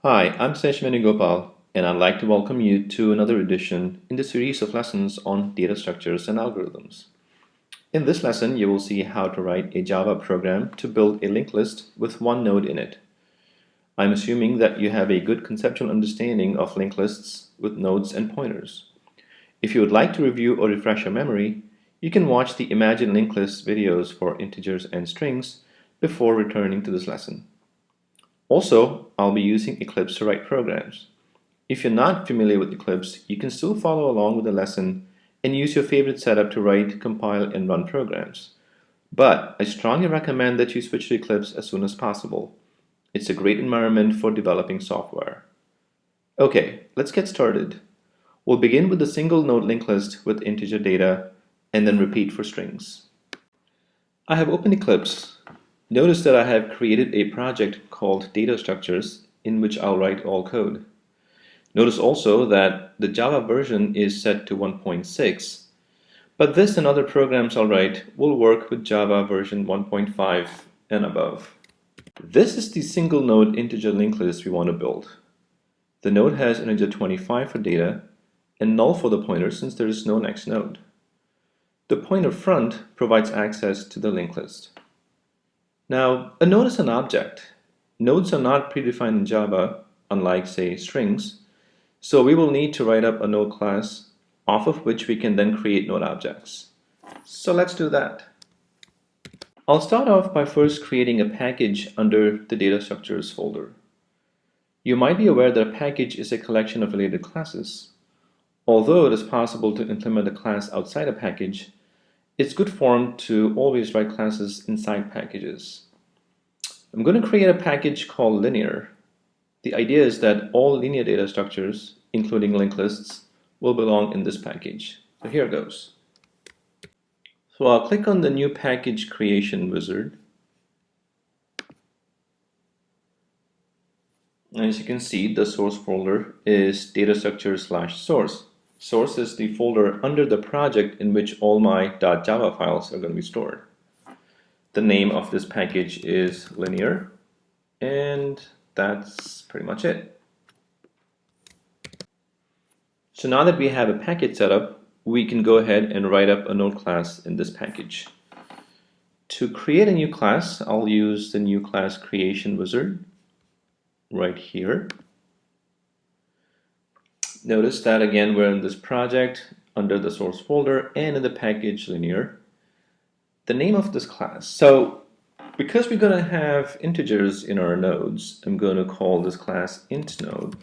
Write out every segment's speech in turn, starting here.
Hi, I'm Seshmani Gopal, and I'd like to welcome you to another edition in the series of lessons on data structures and algorithms. In this lesson, you will see how to write a Java program to build a linked list with one node in it. I'm assuming that you have a good conceptual understanding of linked lists with nodes and pointers. If you would like to review or refresh your memory, you can watch the Imagine Linked List videos for integers and strings before returning to this lesson. Also, I'll be using Eclipse to write programs. If you're not familiar with Eclipse, you can still follow along with the lesson and use your favorite setup to write, compile, and run programs. But I strongly recommend that you switch to Eclipse as soon as possible. It's a great environment for developing software. Okay, let's get started. We'll begin with a single node linked list with integer data and then repeat for strings. I have opened Eclipse. Notice that I have created a project called data structures in which I'll write all code. Notice also that the Java version is set to 1.6, but this and other programs I'll write will work with Java version 1.5 and above. This is the single node integer linked list we want to build. The node has integer 25 for data and null for the pointer since there is no next node. The pointer front provides access to the linked list. Now, a node is an object. Nodes are not predefined in Java, unlike, say, strings, so we will need to write up a node class off of which we can then create node objects. So let's do that. I'll start off by first creating a package under the data structures folder. You might be aware that a package is a collection of related classes. Although it is possible to implement a class outside a package, it's good form to always write classes inside packages. I'm going to create a package called linear. The idea is that all linear data structures, including linked lists, will belong in this package. So here goes. So I'll click on the new package creation wizard. As you can see, the source folder is data structure/source. Source is the folder under the project in which all my .java files are going to be stored. The name of this package is linear, and that's pretty much it. So now that we have a package set up, we can go ahead and write up a node class in this package. To create a new class, I'll use the new class creation wizard right here. Notice that again we're in this project under the source folder and in the package linear. The name of this class. So because we're going to have integers in our nodes, I'm going to call this class int node.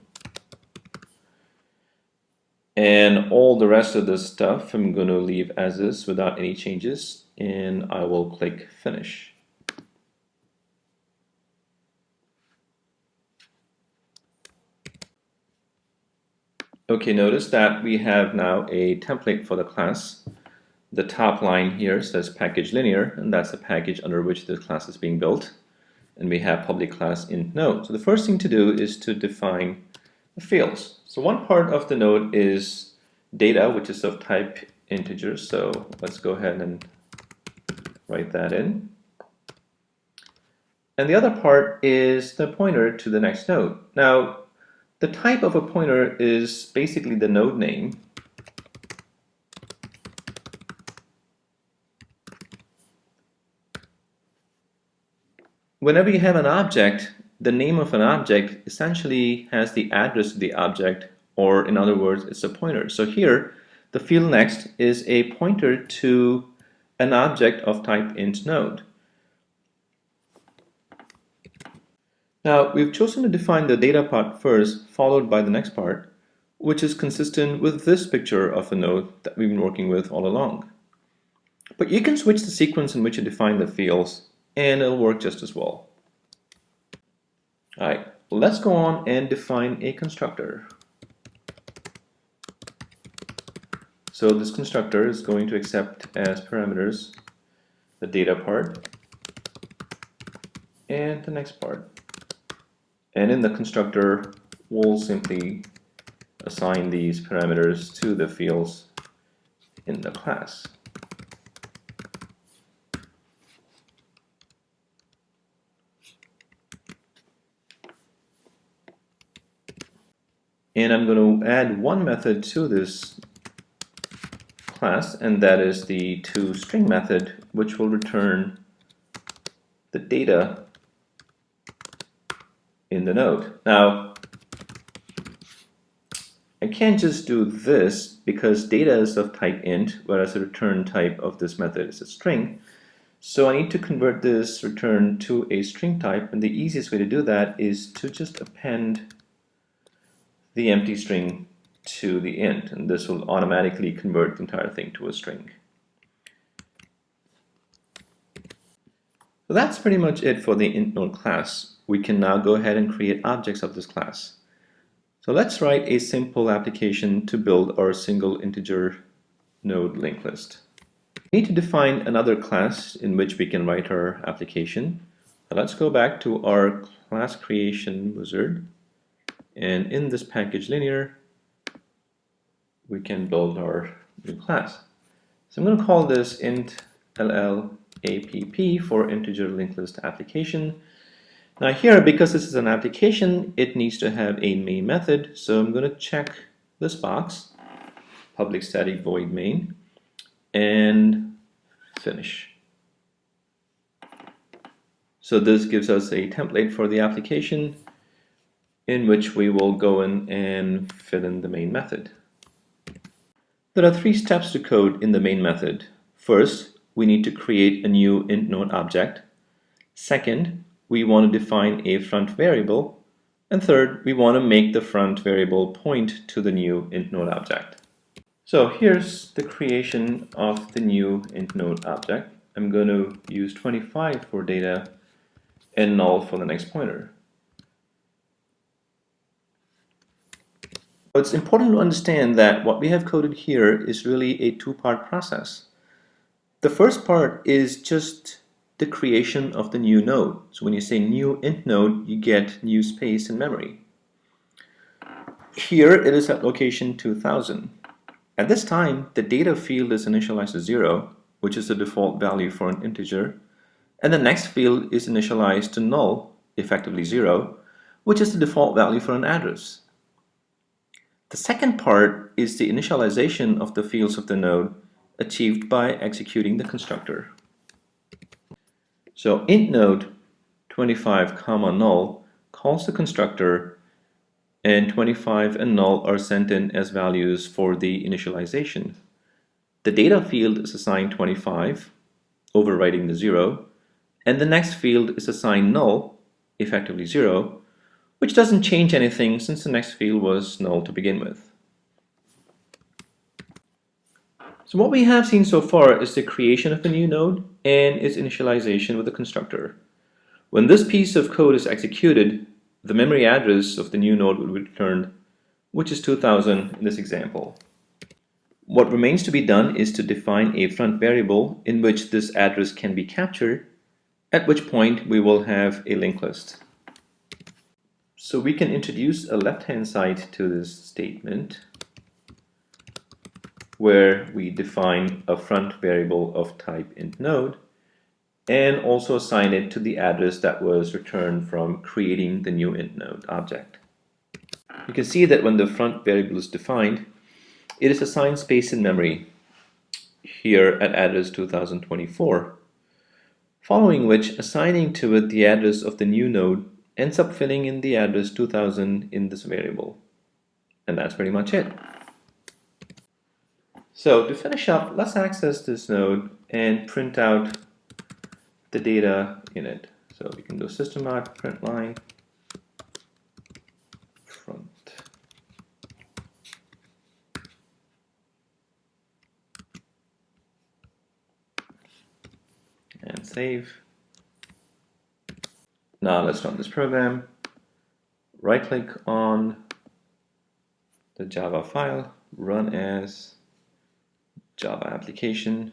And all the rest of this stuff I'm going to leave as is without any changes, and I will click finish. Okay, notice that we have now a template for the class. The top line here says package linear, and that's the package under which this class is being built. And we have public class int node. So the first thing to do is to define the fields. So one part of the node is data, which is of type integer. So let's go ahead and write that in. And the other part is the pointer to the next node. Now, the type of a pointer is basically the node name. Whenever you have an object, the name of an object essentially has the address of the object, or in other words, it's a pointer. So here, the field next is a pointer to an object of type int node. Now, we've chosen to define the data part first, followed by the next part, which is consistent with this picture of a node that we've been working with all along. But you can switch the sequence in which you define the fields, and it'll work just as well. All right, let's go on and define a constructor. So this constructor is going to accept as parameters the data part and the next part. And in the constructor, we'll simply assign these parameters to the fields in the class. And I'm going to add one method to this class, and that is the toString method, which will return the data in the node. Now, I can't just do this because data is of type int, whereas the return type of this method is a string. So I need to convert this return to a string type, and the easiest way to do that is to just append the empty string to the int, and this will automatically convert the entire thing to a string. So that's pretty much it for the int node class. We can now go ahead and create objects of this class. So let's write a simple application to build our single integer node linked list. We need to define another class in which we can write our application. So let's go back to our class creation wizard, and in this package linear we can build our new class. So I'm going to call this int LLAPP for integer linked list application. Now here, because this is an application, it needs to have a main method, so I'm going to check this box, public static void main, and finish. So this gives us a template for the application in which we will go in and fill in the main method. There are 3 steps to code in the main method. First, we need to create a new int node object. Second, we want to define a front variable. And third, we want to make the front variable point to the new int node object. So here's the creation of the new int node object. I'm going to use 25 for data and null for the next pointer. It's important to understand that what we have coded here is really a 2-part process. The first part is just the creation of the new node. So when you say new int node, you get new space in memory. Here it is at location 2000. At this time, the data field is initialized to 0, which is the default value for an integer, and the next field is initialized to null, effectively 0, which is the default value for an address. The second part is the initialization of the fields of the node achieved by executing the constructor. So int node 25 comma null calls the constructor, and 25 and null are sent in as values for the initialization. The data field is assigned 25, overwriting the 0, and the next field is assigned null, effectively 0, which doesn't change anything since the next field was null to begin with. So what we have seen so far is the creation of a new node and its initialization with the constructor. When this piece of code is executed, the memory address of the new node will be returned, which is 2000 in this example. What remains to be done is to define a front variable in which this address can be captured, at which point we will have a linked list. So we can introduce a left-hand side to this statement where we define a front variable of type int node and also assign it to the address that was returned from creating the new int node object. You can see that when the front variable is defined, it is assigned space in memory here at address 2024, following which assigning to it the address of the new node ends up filling in the address 2000 in this variable. And that's pretty much it. So to finish up, let's access this node and print out the data in it. So we can do system.println front. And save. Now let's run this program. Right click on the Java file, run as Java application,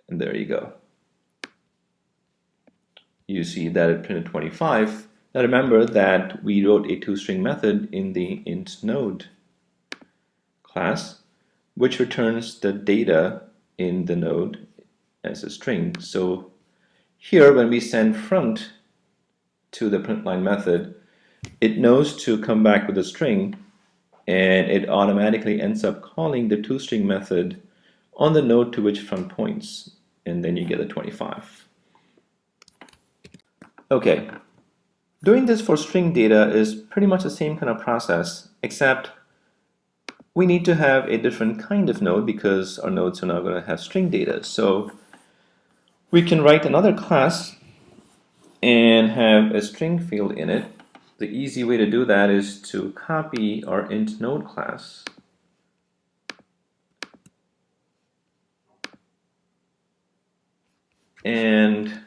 and there you go. You see that it printed 25. Now remember that we wrote a toString method in the int node class, which returns the data in the node as a string. So here, when we send front to the println method, it knows to come back with a string, and it automatically ends up calling the toString method on the node to which front points, and then you get a 25. Okay, doing this for string data is pretty much the same kind of process, except we need to have a different kind of node because our nodes are now going to have string data. So we can write another class and have a string field in it. The easy way to do that is to copy our int node class and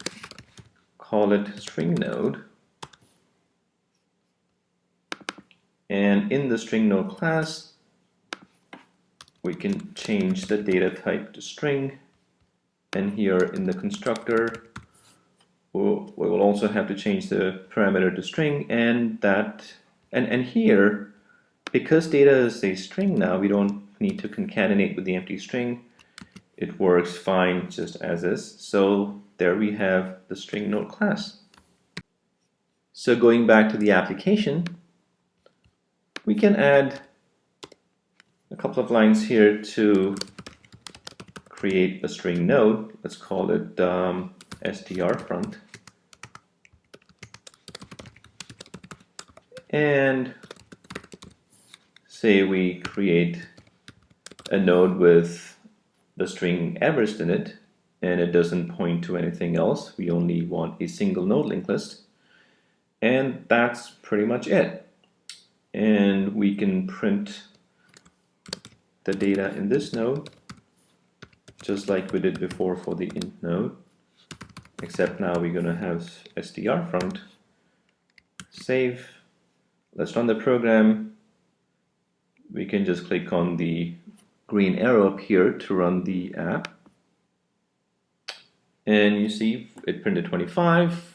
call it string node. And in the string node class, we can change the data type to string. And here in the constructor, we will also have to change the parameter to string, and here, because data is a string now, we don't need to concatenate with the empty string. It works fine just as is. So there we have the string node class. So going back to the application, we can add a couple of lines here to create a string node. Let's call it str front, and say we create a node with the string averaged in it, and it doesn't point to anything else. We only want a single node linked list, and that's pretty much it. And we can print the data in this node just like we did before for the int node, except now we're going to have str front. Save. Let's run the program. We can just click on the green arrow up here to run the app, and you see it printed 25.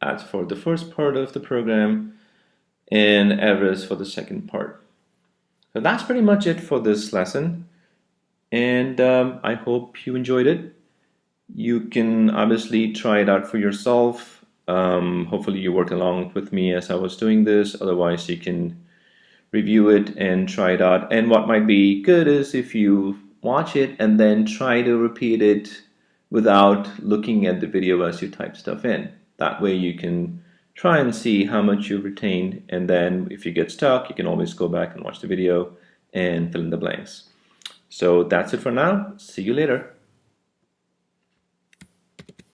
That's for the first part of the program, and average for the second part. So that's pretty much it for this lesson, and I hope you enjoyed it. You can obviously try it out for yourself. Hopefully you worked along with me as I was doing this. Otherwise you can review it and try it out. And what might be good is if you watch it and then try to repeat it without looking at the video as you type stuff in. That way you can try and see how much you've retained, and then if you get stuck, you can always go back and watch the video and fill in the blanks. So that's it for now. See you later.